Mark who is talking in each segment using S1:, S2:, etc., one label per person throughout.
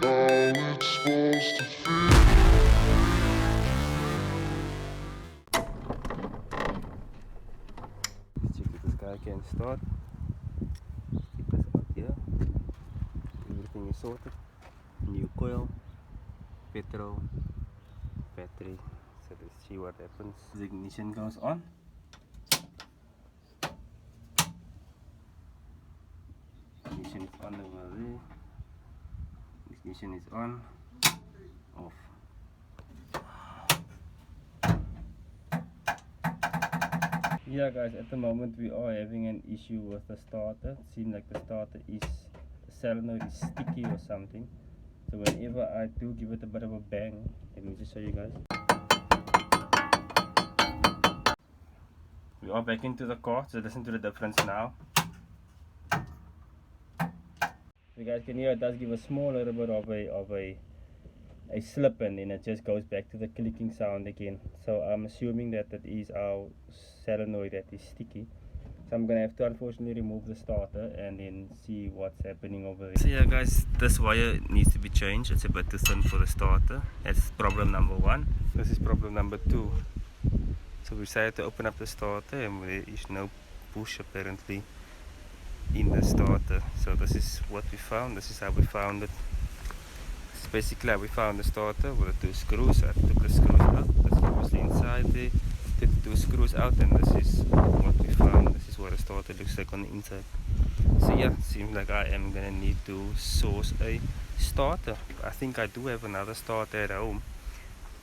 S1: it's supposed to feel.
S2: Let's check if this guy can start. Keep this up here. Everything is sorted. New coil, petrol, battery. So let's see what happens. The ignition goes on. Ignition is on over there. Ignition is on. Off. Yeah guys, at the moment we are having an issue with the starter. It seems like the starter is, the solenoid is sticky or something. So whenever I do give it a bit of a bang, let me just show you guys. We are back into the car, so listen to the difference now. You guys can hear it does give a small little bit of a slip, and then it just goes back to the clicking sound again. So I'm assuming that that is our solenoid that is sticky. So I'm gonna have to unfortunately remove the starter and then see what's happening over there. So yeah guys, this wire needs to be changed. It's a bit too thin for the starter. That's problem number one. This is problem number two. So we decided to open up the starter and there is no push apparently in the starter. So this is what we found. This is how we found it. This is basically how we found the starter with the two screws. I took the screws out. That's obviously inside there. Took the two screws out, and this is what we found. This is what the starter looks like on the inside. So yeah, it seems like I am gonna need to source a starter. I think I do have another starter at home,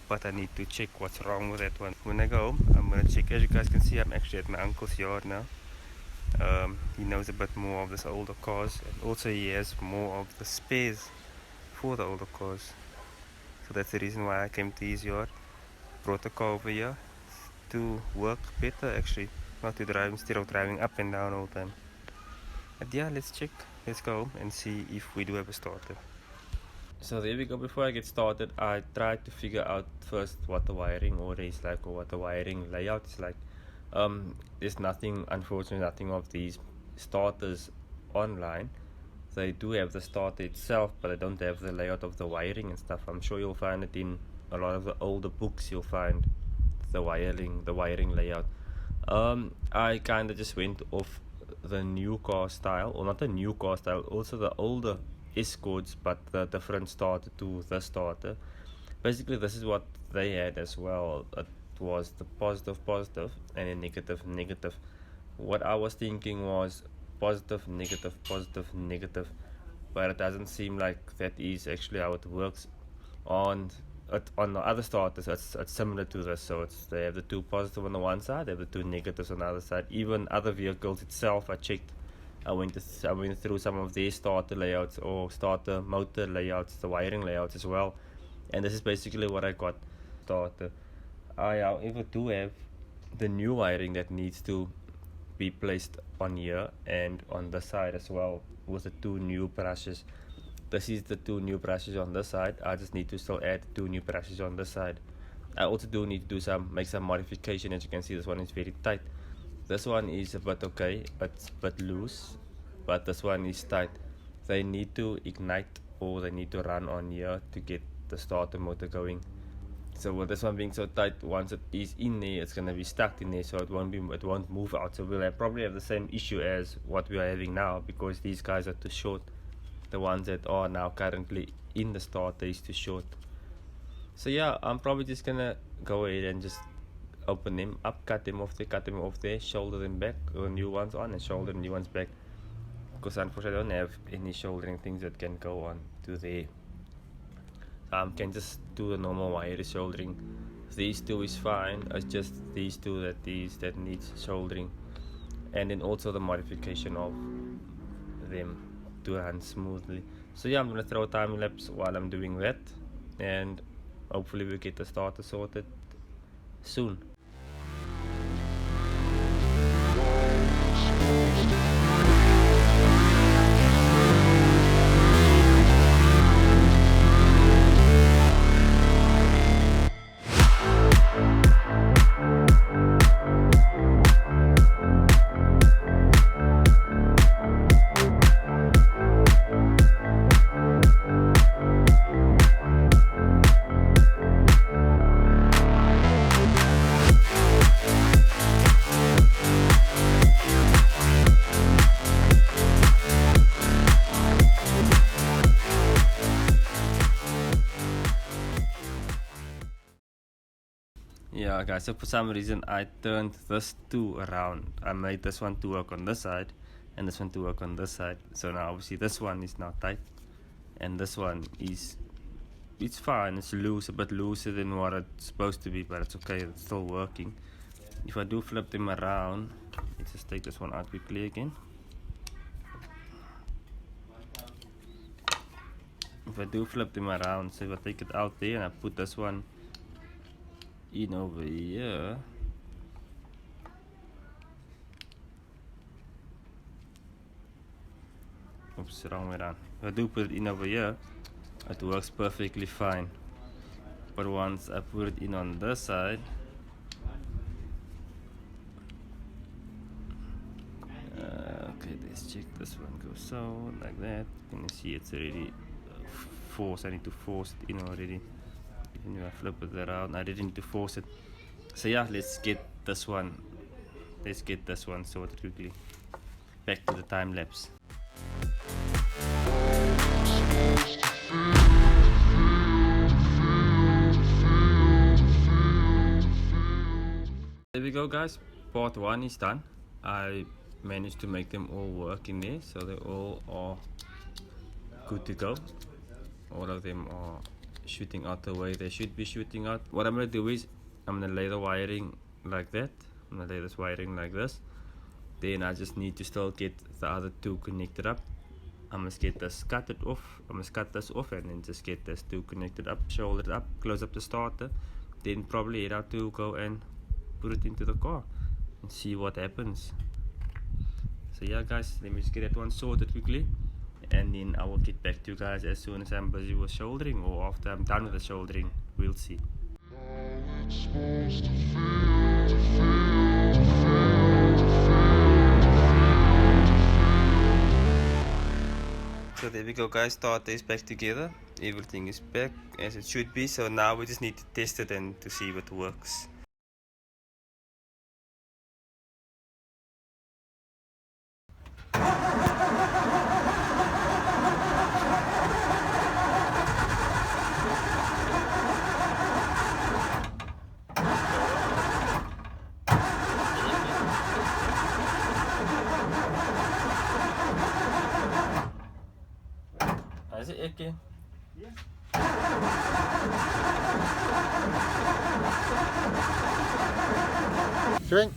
S2: but I need to check what's wrong with that one. When I go home, I'm gonna check. As you guys can see, I'm actually at my uncle's yard now. He knows a bit more of this older cars, and also he has more of the spares for the older cars. So that's the reason why I came to his yard. Brought the car over here to work better actually, not to drive instead of driving up and down all the time. But yeah, let's check. Let's go home and see if we do have a starter. So there we go. Before I get started, I tried to figure out first what the wiring order is like, or what the wiring layout is like. There's nothing, unfortunately, nothing of these starters online. They do have the starter itself, but they don't have the layout of the wiring and stuff. I'm sure you'll find it in a lot of the older books. You'll find the wiring layout. I kind of just went off the new car style, or not the new car style, also the older Escorts, but the different starter to the starter. Basically this is what they had as well. It was the positive and then negative. What I was thinking was positive negative, but it doesn't seem like that is actually how it works on the other starters. It's similar to this. So they have the two positive on the one side, they have the two negatives on the other side. Even other vehicles itself, I checked. I went through some of their starter layouts or starter motor layouts, the wiring layouts as well, and this is basically what I got. Starter. I however do have the new wiring that needs to be placed on here and on the side as well, with the two new brushes. This is the two new brushes on this side. I just need to still add two new brushes on this side. I also do need to do make some modification. As you can see, this one is very tight. This one is a bit okay, but it's a bit loose, but this one is tight. They need to ignite, or they need to run on here to get the starter motor going. So with this one being so tight, once it is in there, it's gonna be stuck in there, so it won't move out. So we'll probably have the same issue as what we are having now, because these guys are too short. The ones that are now currently in the starter is too short. So yeah, I'm probably just gonna go ahead and just open them up, cut them off there, shoulder them back, the new ones on, and shoulder the new ones back, because unfortunately I don't have any shouldering things that can go on to there. Can just do the normal wire shouldering. These two is fine. It's just these two that needs shouldering, and then also the modification of them to run smoothly. So yeah, I'm gonna throw a time lapse while I'm doing that, and hopefully we'll get the starter sorted soon. Guys, so for some reason I turned this two around. I made this one to work on this side and this one to work on this side. So now obviously this one is now tight and this one is, it's fine, it's loose, a bit looser than what it's supposed to be, but it's okay, it's still working. If I do flip them around, let's just take this one out quickly again. If I do flip them around, so if I take it out there and I put this one in over here, oops, wrong way around. If I do put it in over here, it works perfectly fine. But once I put it in on this side, okay, let's check this one goes so like that. You can see it's already forced. I need to force it in already. Even if I flip it around, I didn't need to force it. So yeah, let's get this one sorted quickly. Back to the time lapse. There we go, guys, part one is done. I managed to make them all work in there, so they all are good to go. All of them are shooting out the way they should be shooting out. What I'm going to do is I'm going to lay the wiring like that. I'm going to lay this wiring like this. Then I just need to still get the other two connected up. I'm going to get this cut this off and then just get this two connected up, shoulder it up, close up the starter, then probably head out to go and put it into the car and see what happens. So yeah, guys, let me just get that one sorted quickly and then I will get back to you guys as soon as I'm busy with shouldering, or after I'm done with the shouldering. We'll see. So there we go, guys, starter is back together, everything is back as it should be. So now we just need to test it and to see what works. Is it okay? Yeah.
S3: Drink.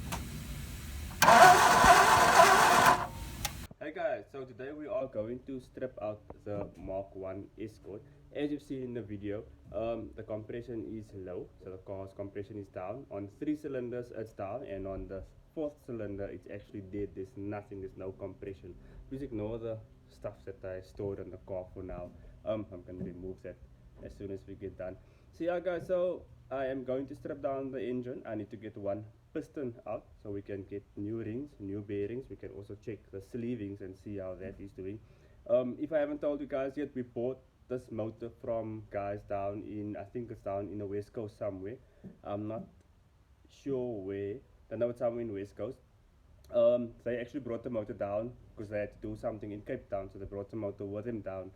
S2: Hey guys, so today we are going to strip out the Mark 1 Escort. As you've seen in the video, the compression is low, so the car's compression is down. On 3 cylinders it's down, and on the 4th cylinder it's actually dead. There's nothing, there's no compression. Please ignore the stuff that I stored in the car for now. I'm going to remove that as soon as we get done. So yeah, guys, so I am going to strip down the engine. I need to get one piston out so we can get new rings, new bearings. We can also check the sleevings and see how that is doing. If I haven't told you guys yet, we bought this motor from guys down in, I think it's down in the West Coast somewhere. I'm not sure where. I know it's somewhere in West Coast. They actually brought the motor down because they had to do something in Cape Town, so they brought the motor with them down.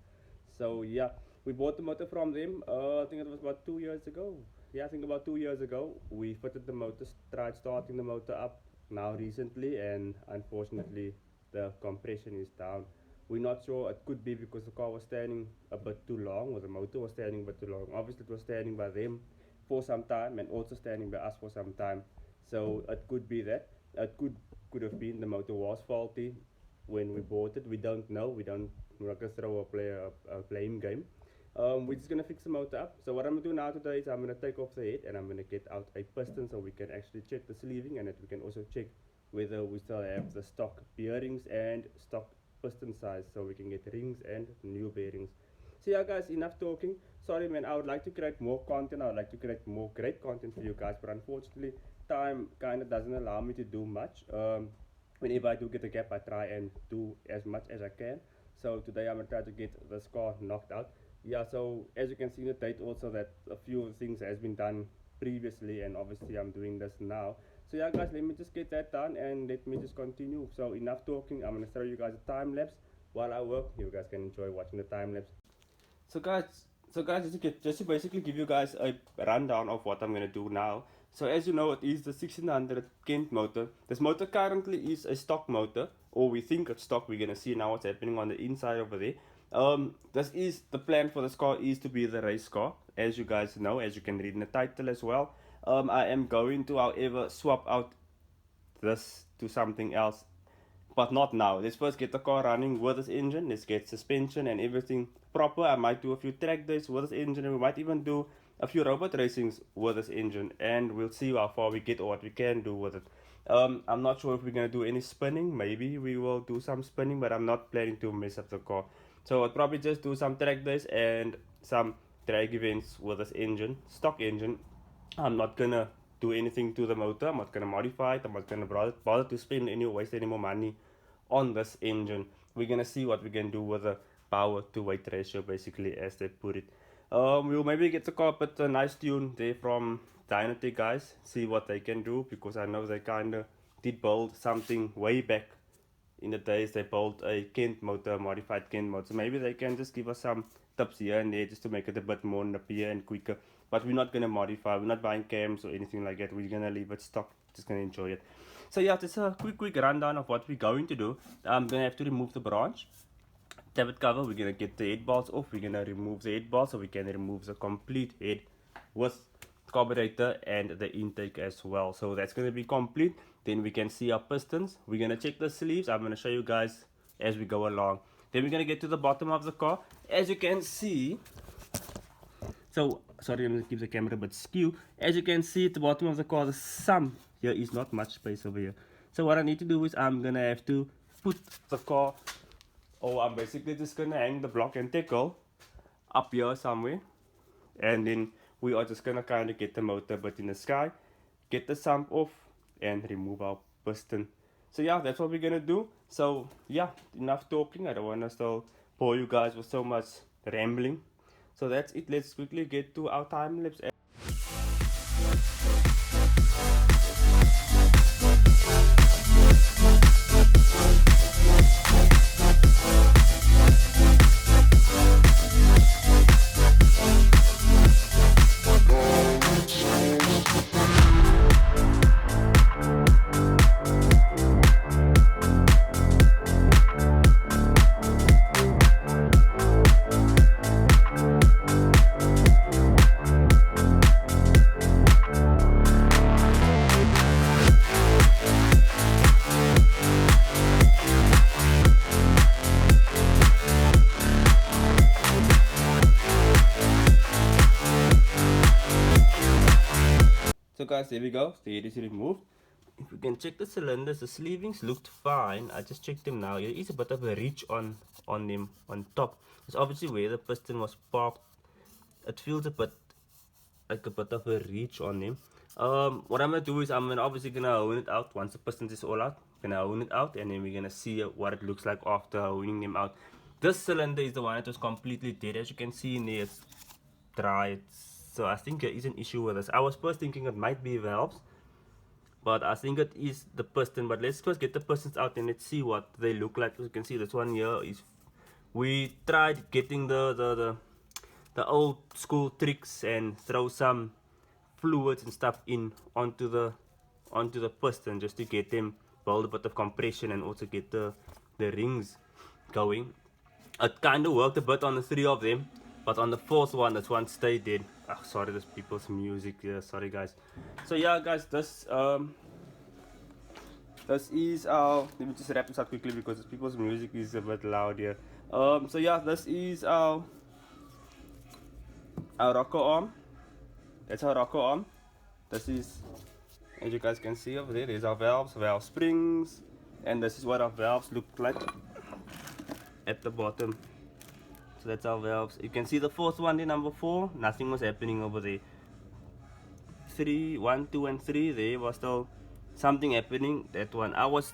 S2: So yeah, we bought the motor from them. I think it was about 2 years ago. Yeah, I think about 2 years ago. We fitted the motor, tried starting the motor up now recently, and unfortunately the compression is down. We're not sure. It could be because the car was standing a bit too long, or the motor was standing a bit too long. Obviously it was standing by them for some time and also standing by us for some time. So it could be that. It could have been the motor was faulty when we bought it. We don't know. We're not gonna throw a blame game. We're just gonna fix the motor up. So what I'm gonna do now today is I'm gonna take off the head and I'm gonna get out a piston so we can actually check the sleeving, and that we can also check whether we still have the stock bearings and stock piston size, so we can get rings and new bearings. So yeah, guys, enough talking. Sorry, man, I would like to create more content. I would like to create more great content for you guys, but unfortunately time kind of doesn't allow me to do much. Whenever I do get a gap, I try and do as much as I can. So today I'm gonna try to get this car knocked out. Yeah, so as you can see in the date also that a few things has been done previously, and obviously I'm doing this now. So yeah, guys, let me just get that done and let me just continue. So enough talking. I'm gonna show you guys a time lapse while I work. You guys can enjoy watching the time lapse. So guys, just to basically give you guys a rundown of what I'm gonna do now. So as you know, it is the 1600 Kent motor. This motor currently is a stock motor, or we think it's stock. We're gonna see now what's happening on the inside over there. This is the plan for this car is to be the race car, as you guys know, as you can read in the title as well. I am going to, however, swap out this to something else, but not now. Let's first get the car running with this engine. Let's get suspension and everything proper. I might do a few track days with this engine, and we might even do a few robot racings with this engine, and we'll see how far we get or what we can do with it. I'm not sure if we're gonna do any spinning. Maybe we will do some spinning, but I'm not planning to mess up the car. So I'll probably just do some track days and some drag events with this engine, stock engine. I'm not gonna do anything to the motor. I'm not gonna modify it. I'm not gonna bother to spend any waste any more money on this engine. We're gonna see what we can do with the power to weight ratio, basically, as they put it. We'll maybe get the car with a nice tune there from Dynatech guys, see what they can do, because I know they kinda did build something way back in the days. They built a Kent motor, modified Kent motor. So maybe they can just give us some tips here and there just to make it a bit more nippier and quicker. But we're not gonna modify, we're not buying cams or anything like that. We're gonna leave it stock, just gonna enjoy it. So yeah, just a quick rundown of what we're going to do. I'm gonna have to remove the branch tablet cover. We're gonna get the head bolts off. We're gonna remove the head bolts so we can remove the complete head with carburetor and the intake as well. So that's gonna be complete. Then we can see our pistons. We're gonna check the sleeves. I'm gonna show you guys as we go along. Then we're gonna get to the bottom of the car. As you can see, so sorry, I'm gonna keep the camera a bit skew. As you can see at the bottom of the car, the sum here is not much space over here. So what I need to do is I'm gonna have to put the car, or I'm basically just gonna hang the block and tackle up here somewhere, and then we are just gonna kind of get the motor a bit in the sky, get the sump off, and remove our piston. So yeah, that's what we're gonna do. So yeah, enough talking. I don't want to still bore you guys with so much rambling. So that's it. Let's quickly get to our time lapse. So guys, there we go. The head is removed. If you can check the cylinders, the sleevings looked fine. I just checked them now. There is a bit of a reach on them on top. It's obviously where the piston was parked. It feels a bit like a bit of a reach on them. What I'm gonna do is I'm obviously gonna hone it out once the pistons is all out. Gonna hone it out, and then we're gonna see what it looks like after honing them out. This cylinder is the one that was completely dead. As you can see in there, it's dry. So I think there is an issue with this. I was first thinking it might be valves, but I think it is the piston. But let's first get the pistons out and let's see what they look like. As you can see, this one here is, we tried getting the old school tricks and throw some fluids and stuff in onto the piston just to get them build a bit of compression and also get the rings going. It kind of worked a bit on the 3 of them, but on the 4th one, this one stayed dead. Oh, sorry, there's people's music here. Sorry, guys. So yeah, guys, this is our. Let me just wrap this up quickly because people's music is a bit loud here. So yeah, this is our rocker arm. That's our rocker arm. This is, as you guys can see over there, there's our valves, valve springs, and this is what our valves look like at the bottom. So that's our valves. You can see the 4th one, the number 4, nothing was happening over there. 3, 1, 2, and 3, there was still something happening. That one, I was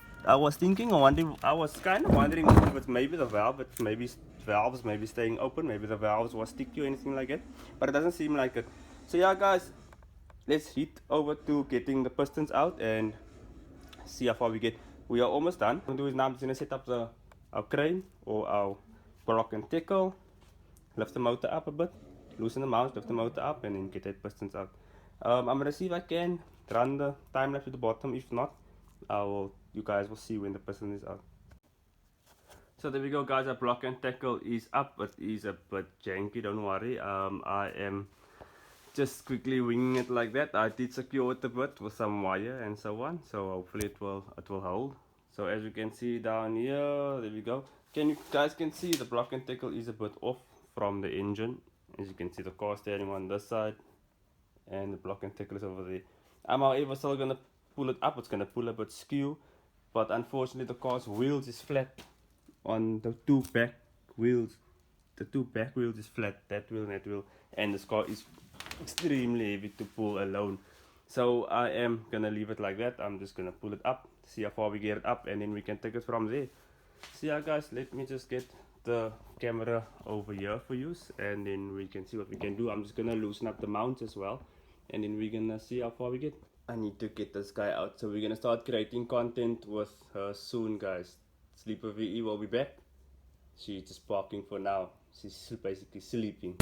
S2: thinking or wondering, I was kind of wondering if it's maybe the valve, but maybe valves maybe staying open, maybe the valves was sticky or anything like that, but it doesn't seem like it. So yeah, guys, let's head over to getting the pistons out and see how far we get. We are almost done. What I'm gonna do is now I'm just gonna set up our crane or our block and tackle, lift the motor up a bit, loosen the mount, lift the motor up, and then get that pistons out. I'm gonna see if I can run the time lapse to the bottom. If not, you guys will see when the piston is out. So there we go, guys. Our block and tackle is up. It is a bit janky, don't worry. I am just quickly winging it like that. I did secure it a bit with some wire and so on, so hopefully it will hold. So as you can see down here, there we go. You guys can see the block and tackle is a bit off from the engine. As you can see, the car steering on this side and the block and tackle is over there. I'm however still gonna pull it up. It's gonna pull a bit skew, but unfortunately the car's wheels is flat on the two back wheels. The two back wheels is flat, that wheel and that wheel, and this car is extremely heavy to pull alone. So I am gonna leave it like that. I'm just gonna pull it up, see how far we get it up, and then we can take it from there. So yeah, guys, let me just get the camera over here for you, and then we can see what we can do. I'm just gonna loosen up the mounts as well, and then we're gonna see how far we get. I need to get this guy out, so we're gonna start creating content with her soon, guys. Sleeper VE will be back. She's just parking for now. She's basically sleeping.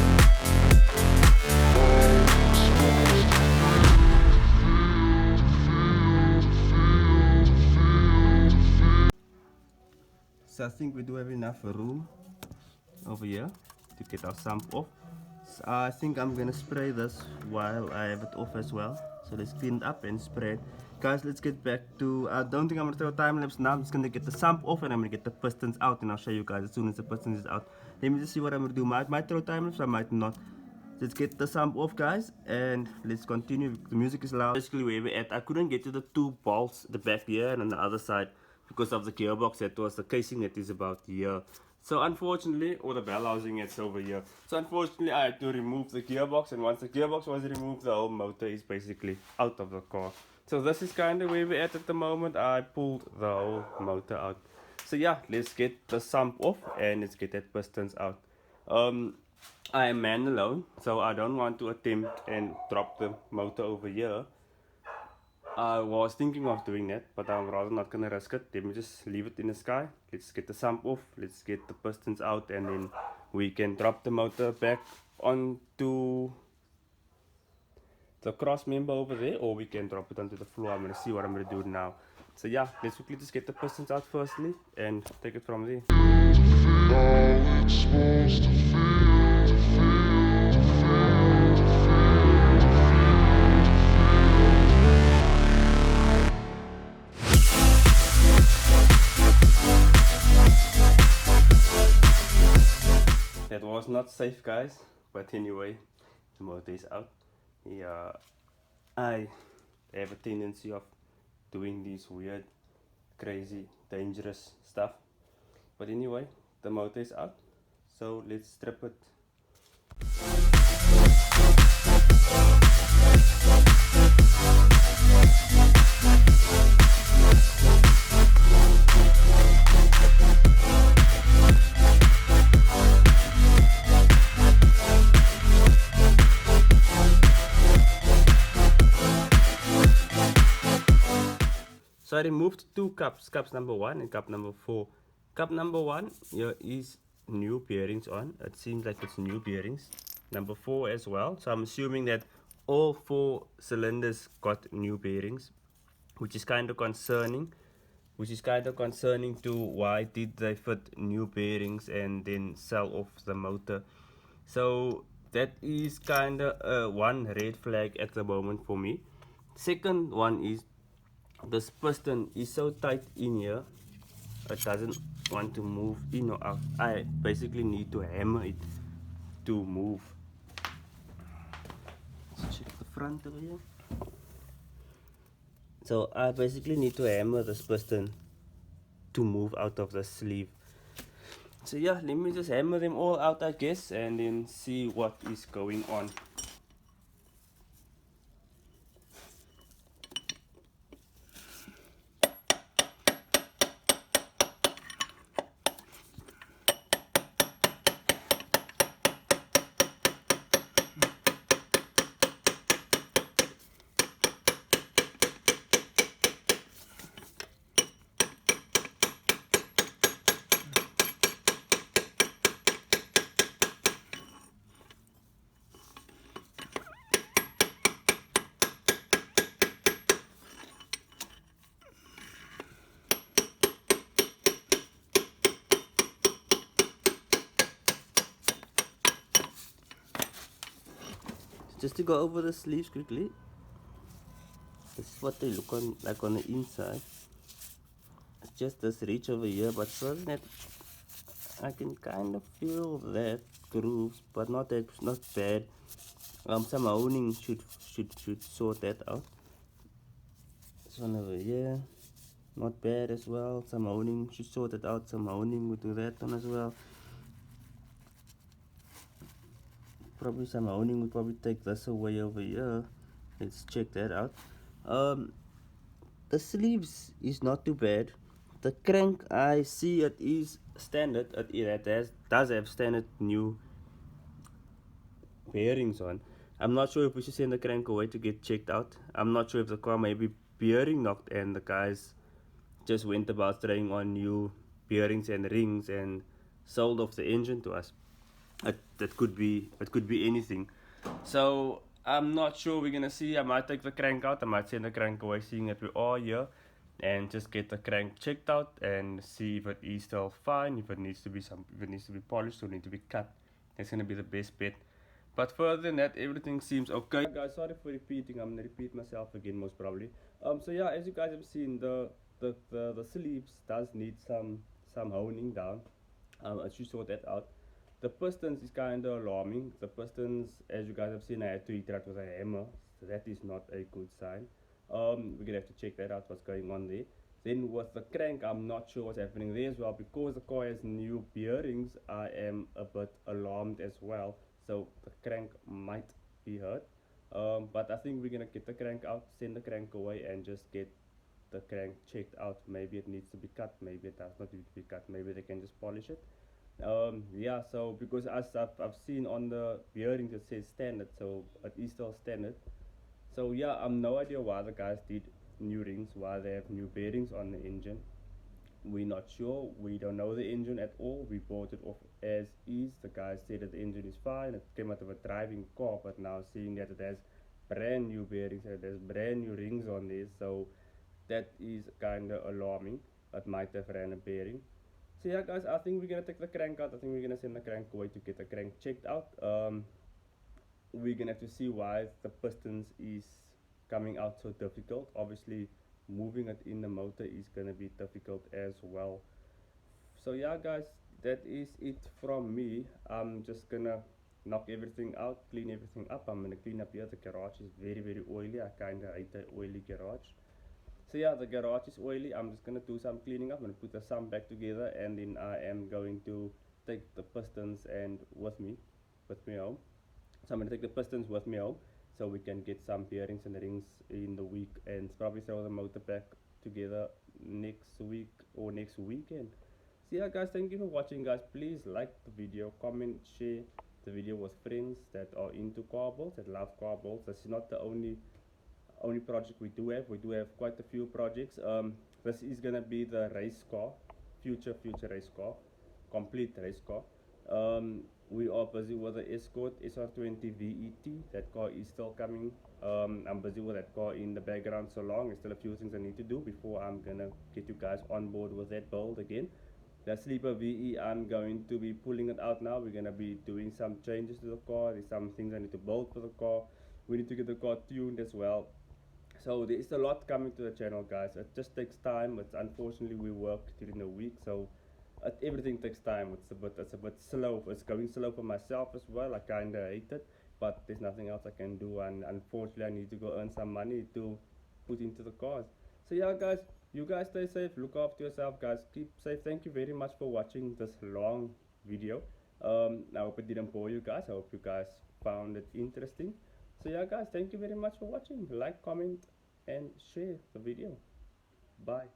S2: So I think we do have enough room over here to get our sump off. So I think I'm gonna spray this while I have it off as well. So let's clean it up and spray it. Guys, let's get back to, I don't think I'm gonna throw a time lapse now. I'm just gonna get the sump off and I'm gonna get the pistons out, and I'll show you guys as soon as the pistons is out. Let me just see what I'm gonna do. I might throw time lapse, I might not. Let's get the sump off, guys, and let's continue. The music is loud. Basically where we're at, I couldn't get to the two bolts, the back here and on the other side, because of the gearbox. That was the casing that is about here. So unfortunately, or the bell housing, it's over here. So unfortunately I had to remove the gearbox, and once the gearbox was removed, the whole motor is basically out of the car. So this is kind of where we're at the moment. I pulled the whole motor out. So yeah, let's get the sump off and let's get that pistons out. I am man alone, so I don't want to attempt and drop the motor over here. I was thinking of doing that, but I'm rather not gonna risk it. Let me just leave it in the sky. Let's get the sump off, let's get the pistons out, and then we can drop the motor back onto the cross member over there, or we can drop it onto the floor. I'm gonna see what I'm gonna do now. So yeah, let's quickly just get the pistons out firstly and take it from there.
S1: Now it's supposed to feel.
S2: That was not safe, guys, but anyway, the motor is out. Yeah, I have a tendency of doing these weird, crazy, dangerous stuff. But anyway, the motor is out, so let's strip it. So I removed two cups, cups number 1 and cup number 4. Cup number 1, here is new bearings on. It seems like it's new bearings. Number 4 as well. So I'm assuming that all 4 cylinders got new bearings, which is kind of concerning. To why did they fit new bearings and then sell off the motor. So that is kind of one red flag at the moment for me. Second one is, this piston is so tight in here, it doesn't want to move in or out. I basically need to hammer it to move. Let's check the front over here. So I basically need to hammer this piston to move out of the sleeve. So yeah, let me just hammer them all out, I guess, and then see what is going on. just to go over the sleeves quickly, this is what they look like on the inside. It's just this ridge over here, but further than that, I can kind of feel that grooves, but not bad. Some honing should sort that out. This one over here, not bad as well. Some honing should sort it out. Some honing would do that one as well. Probably some honing would probably take this away over here. Let's check that out. The sleeves is not too bad. The crank, I see it is standard. It does have standard new bearings on. I'm not sure if we should send the crank away to get checked out. I'm not sure if the car may be bearing knocked and the guys just went about throwing on new bearings and rings and sold off the engine to us. It could be anything. So I'm not sure. We're gonna see. I might take the crank out. I might send the crank away, seeing that we are here, and just get the crank checked out and see if it is still fine. If it needs to be polished or need to be cut, that's gonna be the best bet. But further than that, everything seems okay. Guys, sorry for repeating. I'm gonna repeat myself again most probably. So yeah, as you guys have seen, the sleeves does need some honing down. I should sort that out. The pistons is kind of alarming. The pistons, as you guys have seen, I had to hit that with a hammer, so that is not a good sign. We're gonna have to check that out, what's going on there. Then with the crank, I'm not sure what's happening there as well. Because the car has new bearings, I am a bit alarmed as well. So the crank might be hurt. But I think we're gonna get the crank out, send the crank away, and just get the crank checked out. Maybe it needs to be cut, maybe it does not need to be cut, maybe they can just polish it. Yeah, so because as I've seen on the bearings it says standard, so it is still standard. So yeah, I'm no idea why the guys did new rings, why they have new bearings on the engine. We're not sure. We don't know the engine at all. We bought it off as is. The guys said that the engine is fine. It came out of a driving car, but now seeing that it has brand new bearings and there's brand new rings on there, so that is kind of alarming. It might have ran a bearing. So yeah, guys, I think we're gonna take the crank out. I think we're gonna send the crank away to get the crank checked out. We're gonna have to see why the pistons is coming out so difficult. Obviously, moving it in the motor is gonna be difficult as well. So yeah, guys, that is it from me. I'm just gonna knock everything out, clean everything up. I'm gonna clean up here. The garage is very oily. I kinda hate the oily garage. So yeah, the garage is oily. I'm just gonna do some cleaning up. I'm gonna put the sum back together, and then I am going to take the pistons and with me home. So I'm gonna take the pistons with me home, so we can get some bearings and rings in the week, and probably throw the motor back together next week or next weekend. So yeah, guys, thank you for watching, guys. Please like the video, comment, share the video with friends that are into car builds, that love car builds. This is not the only project we do have. We do have quite a few projects. This is gonna be the race car, future race car, complete race car. We are busy with the Escort SR20 VET. That car is still coming. I'm busy with that car in the background so long. There's still a few things I need to do before I'm gonna get you guys on board with that build again. The Sleeper VE, I'm going to be pulling it out now. We're gonna be doing some changes to the car. There's some things I need to build for the car. We need to get the car tuned as well. So there is a lot coming to the channel, guys. It just takes time. It's unfortunately we work during the week, so everything takes time. It's a bit slow. It's going slow for myself as well. I kinda hate it, but there's nothing else I can do, and unfortunately I need to go earn some money to put into the cars. So yeah, guys, you guys stay safe. Look after yourself, guys. Keep safe. Thank you very much for watching this long video. I hope it didn't bore you guys. I hope you guys found it interesting. So yeah, guys, thank you very much for watching. Like, comment, and share the video. Bye.